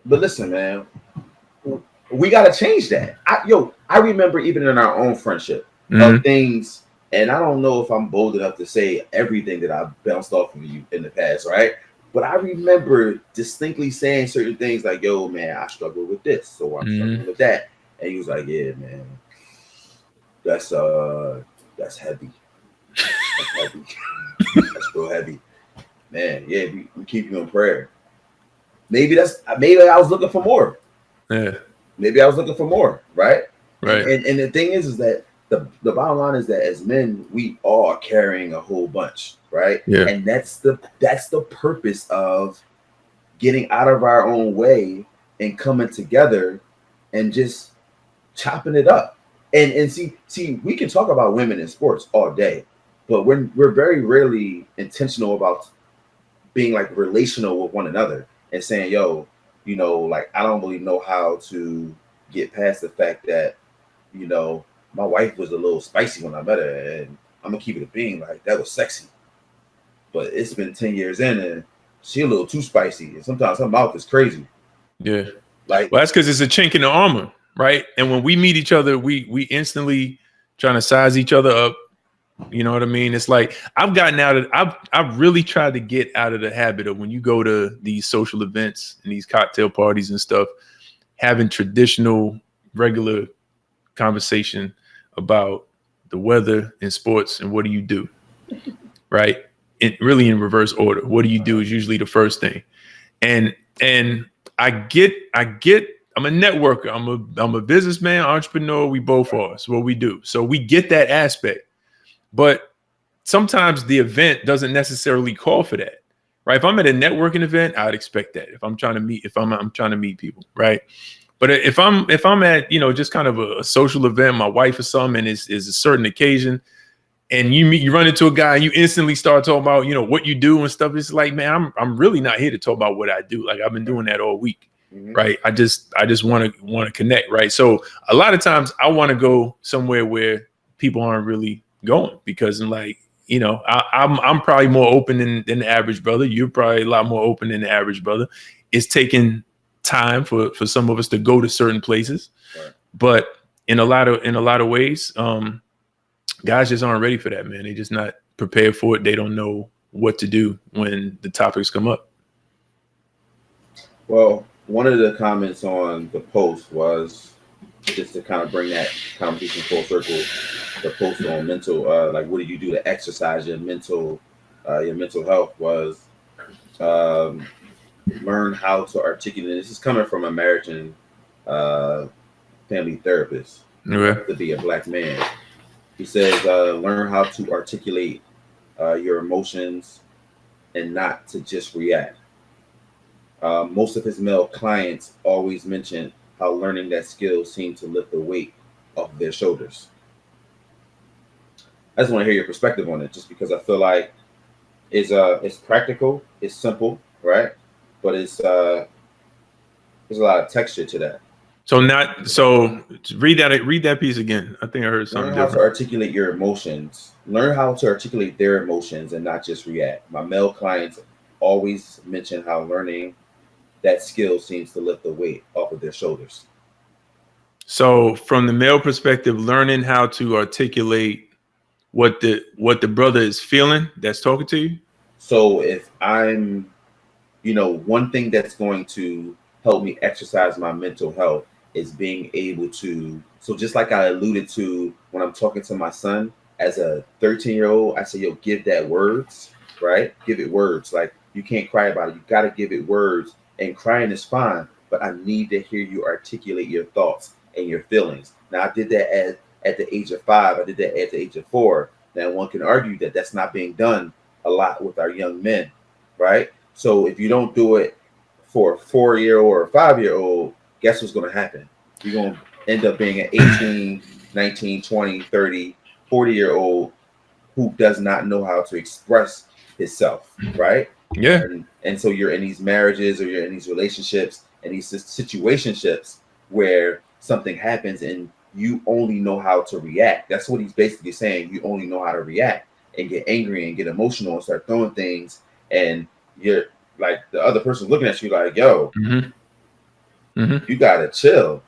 but listen, man, we got to change that. I remember even in our own friendship of things, and I don't know if I'm bold enough to say everything that I've bounced off of you in the past, right? But I remember distinctly saying certain things like, yo, man, I struggle with this, so I'm struggling with that. And he was like, yeah, man, that's that's heavy. That's heavy. That's real heavy. Man, yeah, we keep you in prayer. Maybe I was looking for more. Yeah. Maybe I was looking for more, right? Right. And the thing is that the bottom line is that as men, we are carrying a whole bunch, right? Yeah. And that's the purpose of getting out of our own way and coming together and just chopping it up. And see, we can talk about women in sports all day, but we're very rarely intentional about being like relational with one another and saying, yo, like I don't really know how to get past the fact that, my wife was a little spicy when I met her, and I'm gonna keep it a being like that was sexy. But it's been 10 years in and she a little too spicy. And sometimes her mouth is crazy. Yeah. Like, well, that's because it's a chink in the armor, right? And when we meet each other, we instantly trying to size each other up. You know what I mean? It's like I've really tried to get out of the habit of when you go to these social events and these cocktail parties and stuff, having traditional, regular conversation about the weather and sports and what do you do, right? Really in reverse order. What do you do is usually the first thing. And I get I'm a networker. I'm a businessman, entrepreneur. We both are. It's what we do. So we get that aspect. But sometimes the event doesn't necessarily call for that, right? If I'm at a networking event, I'd expect that. If I'm trying to meet people, right? But if I'm at, just kind of a social event, my wife or something, and is a certain occasion, and you run into a guy and you instantly start talking about, what you do and stuff. It's like, man, I'm really not here to talk about what I do. Like I've been doing that all week. Right. I just want to connect. Right. So a lot of times I want to go somewhere where people aren't really going because I'm like, I'm probably more open than the average brother. You're probably a lot more open than the average brother. It's taking time for some of us to go to certain places, right. But in a lot of ways, guys just aren't ready for that, man. They're just not prepared for it. They don't know what to do when the topics come up. Well, one of the comments on the post was just to kind of bring that conversation full circle. The post on mental, like what do you do to exercise your mental health was learn how to articulate. This is coming from American family therapist to be a black man. He says, learn how to articulate your emotions and not to just react. Most of his male clients always mention how learning that skill seemed to lift the weight off their shoulders. I just want to hear your perspective on it, just because I feel like it's practical, it's simple, right? But there's a lot of texture to that. So read that piece again. I think I heard something Learn how different. to articulate your emotions. Learn how to articulate their emotions and not just react. My male clients always mention how learning that skill seems to lift the weight off of their shoulders. So from the male perspective, learning how to articulate what the brother is feeling that's talking to you. So if I'm, one thing that's going to help me exercise my mental health is being able to, so just like I alluded to when I'm talking to my son as a 13-year-old, I say, yo, give that words, right? Give it words. Like you can't cry about it. You got to give it words, and crying is fine, but I need to hear you articulate your thoughts and your feelings. Now I did that at the age of 5. I did that at the age of 4. Now one can argue that that's not being done a lot with our young men, right? So if you don't do it for a 4-year-old or a 5-year-old, guess what's going to happen? You're going to end up being an 18, 19, 20, 30, 40-year-old who does not know how to express himself, right? Yeah. And so you're in these marriages or you're in these relationships and these situationships where something happens and you only know how to react. That's what he's basically saying. You only know how to react and get angry and get emotional and start throwing things. And you're like, the other person looking at you like, yo, Mhm. You gotta chill.